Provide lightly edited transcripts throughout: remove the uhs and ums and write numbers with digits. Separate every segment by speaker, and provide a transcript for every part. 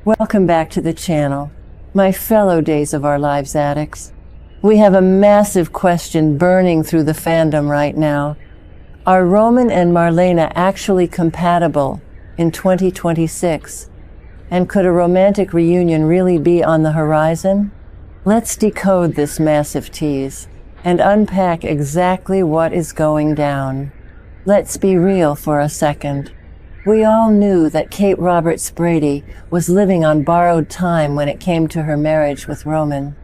Speaker 1: Welcome back to the channel, my fellow Days of Our Lives addicts. We have a massive question burning through the fandom right now. Are Roman and Marlena actually compatible in 2026? And could a romantic reunion really be on the horizon? Let's decode this massive tease and unpack exactly what is going down. Let's be real for a second. We all knew that Kate Roberts Brady was living on borrowed time when it came to her marriage with Roman.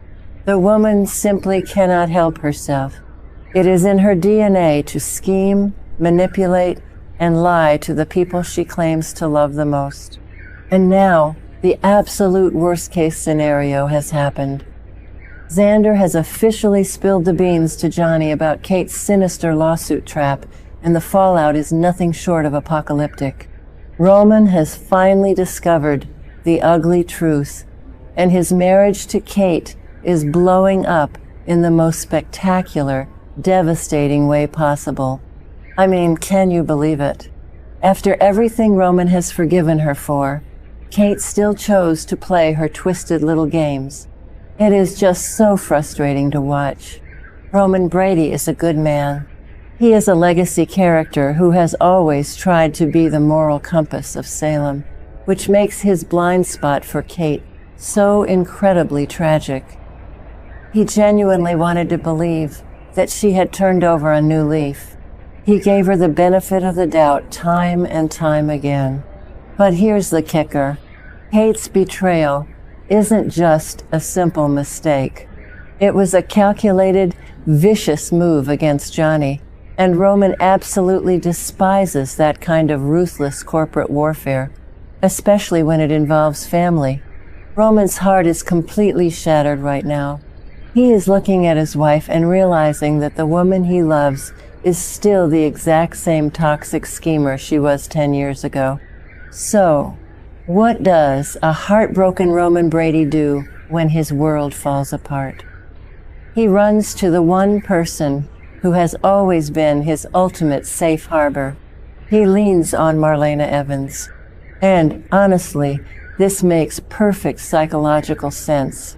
Speaker 1: The woman simply cannot help herself. It is in her DNA to scheme, manipulate, and lie to the people she claims to love the most. And now, the absolute worst-case scenario has happened. Xander has officially spilled the beans to Johnny about Kate's sinister lawsuit trap, and the fallout is nothing short of apocalyptic. Roman has finally discovered the ugly truth, and his marriage to Kate is blowing up in the most spectacular, devastating way possible. I mean, can you believe it? After everything Roman has forgiven her for, Kate still chose to play her twisted little games. It is just so frustrating to watch. Roman Brady is a good man. He is a legacy character who has always tried to be the moral compass of Salem, which makes his blind spot for Kate so incredibly tragic. He genuinely wanted to believe that she had turned over a new leaf. He gave her the benefit of the doubt time and time again. But here's the kicker. Kate's betrayal isn't just a simple mistake. It was a calculated, vicious move against Johnny. And Roman absolutely despises that kind of ruthless corporate warfare, especially when it involves family. Roman's heart is completely shattered right now. He is looking at his wife and realizing that the woman he loves is still the exact same toxic schemer she was 10 years ago. So, what does a heartbroken Roman Brady do when his world falls apart? He runs to the one person who has always been his ultimate safe harbor. He leans on Marlena Evans. And honestly, this makes perfect psychological sense.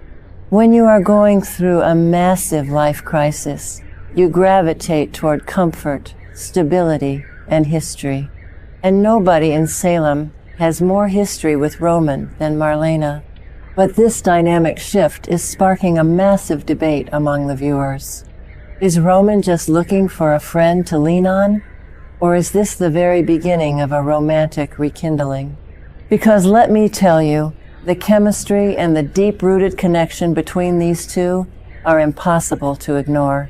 Speaker 1: When you are going through a massive life crisis, you gravitate toward comfort, stability, and history. And nobody in Salem has more history with Roman than Marlena. But this dynamic shift is sparking a massive debate among the viewers. Is Roman just looking for a friend to lean on? Or is this the very beginning of a romantic rekindling? Because let me tell you, the chemistry and the deep-rooted connection between these two are impossible to ignore.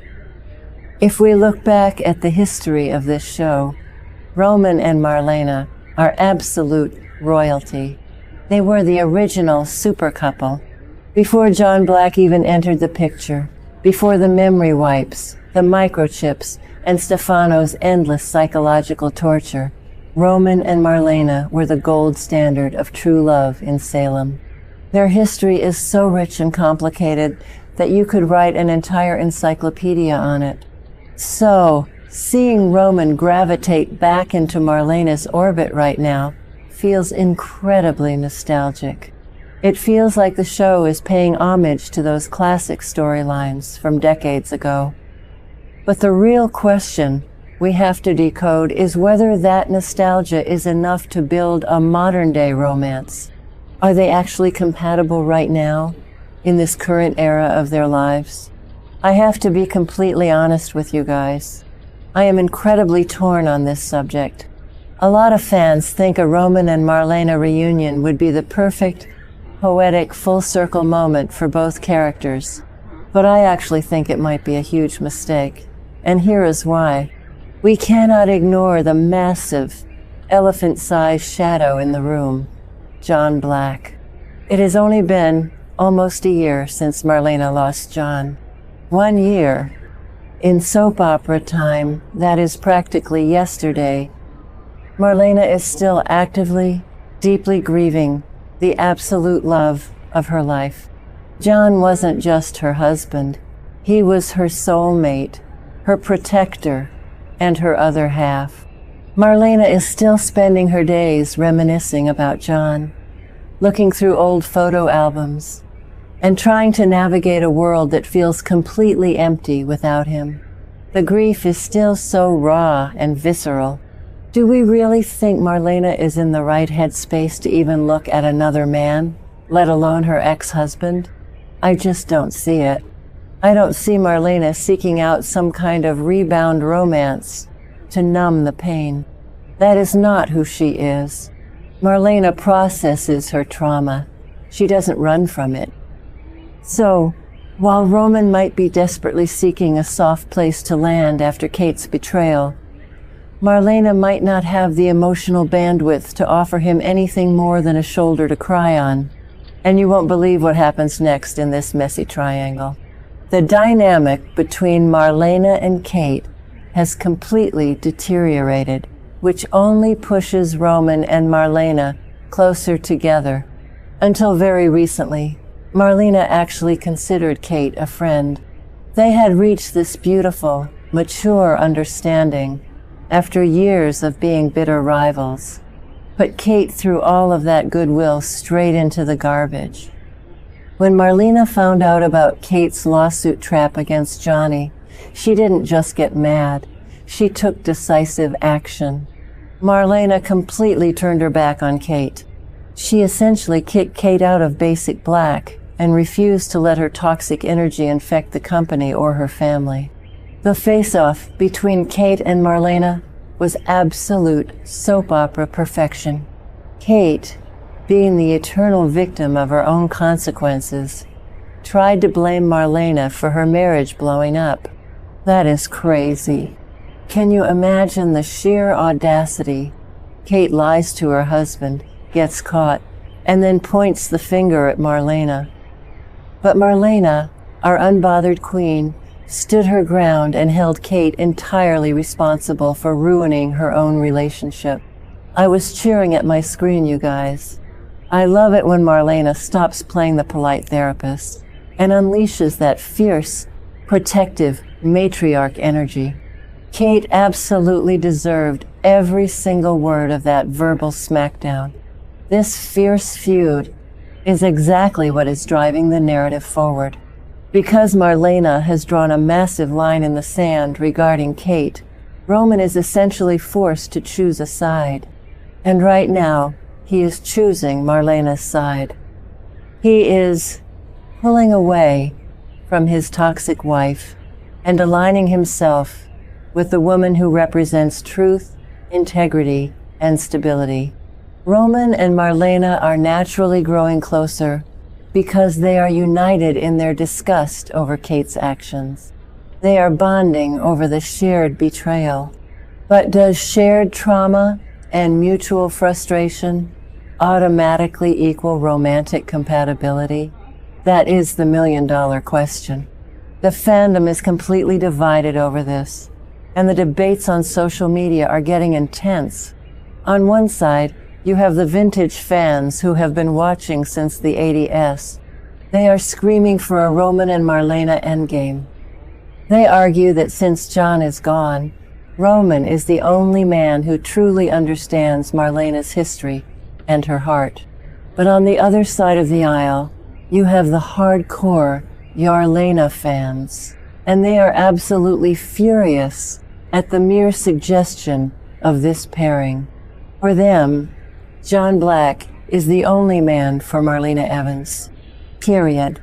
Speaker 1: If we look back at the history of this show, Roman and Marlena are absolute royalty. They were the original supercouple. Before John Black even entered the picture, before the memory wipes, the microchips, and Stefano's endless psychological torture, Roman and Marlena were the gold standard of true love in Salem. Their history is so rich and complicated that you could write an entire encyclopedia on it. So, seeing Roman gravitate back into Marlena's orbit right now feels incredibly nostalgic. It feels like the show is paying homage to those classic storylines from decades ago. But the real question we have to decode is whether that nostalgia is enough to build a modern-day romance. Are they actually compatible right now, in this current era of their lives? I have to be completely honest with you guys. I am incredibly torn on this subject. A lot of fans think a Roman and Marlena reunion would be the perfect, poetic, full-circle moment for both characters. But I actually think it might be a huge mistake. And here is why. We cannot ignore the massive, elephant-sized shadow in the room, John Black. It has only been almost a year since Marlena lost John. 1 year. In soap opera time, that is practically yesterday. Marlena is still actively, deeply grieving the absolute love of her life. John wasn't just her husband. He was her soulmate, her protector, and her other half. Marlena is still spending her days reminiscing about John. looking through old photo albums, and trying to navigate a world that feels completely empty without him. The grief is still so raw and visceral. Do we really think Marlena is in the right headspace to even look at another man, let alone her ex-husband? I just don't see it. I don't see Marlena seeking out some kind of rebound romance to numb the pain. That is not who she is. Marlena processes her trauma. She doesn't run from it. So, while Roman might be desperately seeking a soft place to land after Kate's betrayal, Marlena might not have the emotional bandwidth to offer him anything more than a shoulder to cry on. And you won't believe what happens next in this messy triangle. The dynamic between Marlena and Kate has completely deteriorated, which only pushes Roman and Marlena closer together. Until very recently, Marlena actually considered Kate a friend. They had reached this beautiful, mature understanding after years of being bitter rivals. But Kate threw all of that goodwill straight into the garbage. When Marlena found out about Kate's lawsuit trap against Johnny, she didn't just get mad. She took decisive action. Marlena completely turned her back on Kate. She essentially kicked Kate out of Basic Black and refused to let her toxic energy infect the company or her family. The face-off between Kate and Marlena was absolute soap opera perfection. Kate, being the eternal victim of her own consequences, tried to blame Marlena for her marriage blowing up. That is crazy. Can you imagine the sheer audacity? Kate lies to her husband, gets caught, and then points the finger at Marlena. But Marlena, our unbothered queen, stood her ground and held Kate entirely responsible for ruining her own relationship. I was cheering at my screen, you guys. I love it when Marlena stops playing the polite therapist and unleashes that fierce, protective matriarch energy. Kate absolutely deserved every single word of that verbal smackdown. This fierce feud is exactly what is driving the narrative forward. Because Marlena has drawn a massive line in the sand regarding Kate, Roman is essentially forced to choose a side. And right now, he is choosing Marlena's side. He is pulling away from his toxic wife and aligning himself with the woman who represents truth, integrity, and stability. Roman and Marlena are naturally growing closer because they are united in their disgust over Kate's actions. They are bonding over the shared betrayal. But does shared trauma and mutual frustration automatically equal romantic compatibility? That is the million-dollar question. The fandom is completely divided over this, and the debates on social media are getting intense. On one side, you have the vintage fans who have been watching since the 80s. They are screaming for a Roman and Marlena endgame. They argue that since John is gone, Roman is the only man who truly understands Marlena's history and her heart. But on the other side of the aisle, you have the hardcore Yarlena fans, and they are absolutely furious at the mere suggestion of this pairing. For them, John Black is the only man for Marlena Evans. Period.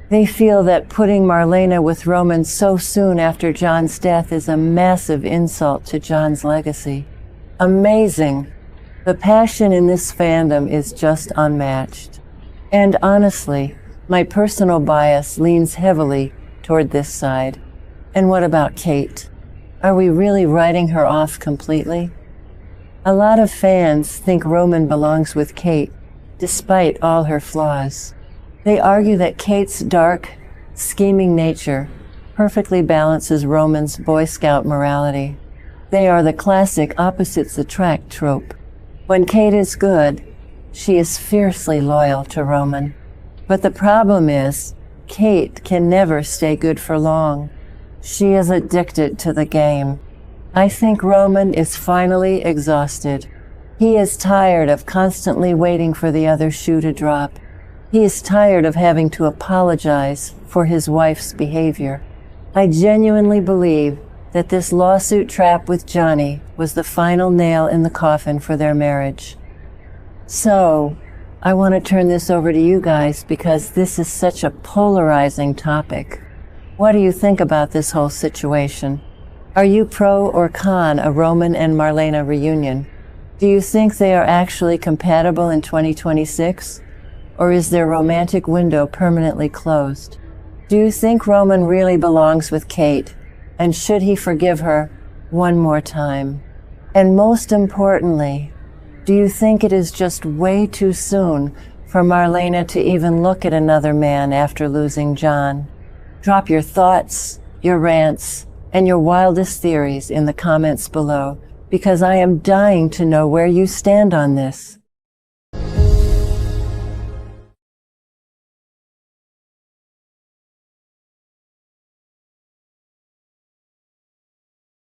Speaker 1: They feel that putting Marlena with Roman so soon after John's death is a massive insult to John's legacy. Amazing. The passion in this fandom is just unmatched. And honestly, my personal bias leans heavily toward this side. And what about Kate? Are we really writing her off completely? A lot of fans think Roman belongs with Kate, despite all her flaws. They argue that Kate's dark, scheming nature perfectly balances Roman's Boy Scout morality. They are the classic opposites attract trope. When Kate is good, she is fiercely loyal to Roman. But the problem is, Kate can never stay good for long. She is addicted to the game. I think Roman is finally exhausted. He is tired of constantly waiting for the other shoe to drop. He is tired of having to apologize for his wife's behavior. I genuinely believe that this lawsuit trap with Johnny was the final nail in the coffin for their marriage. So, I want to turn this over to you guys because this is such a polarizing topic. What do you think about this whole situation? Are you pro or con a Roman and Marlena reunion? Do you think they are actually compatible in 2026? Or is their romantic window permanently closed? Do you think Roman really belongs with Kate? And should he forgive her one more time? And most importantly, do you think it is just way too soon for Marlena to even look at another man after losing John? Drop your thoughts, your rants, and your wildest theories in the comments below, because I am dying to know where you stand on this.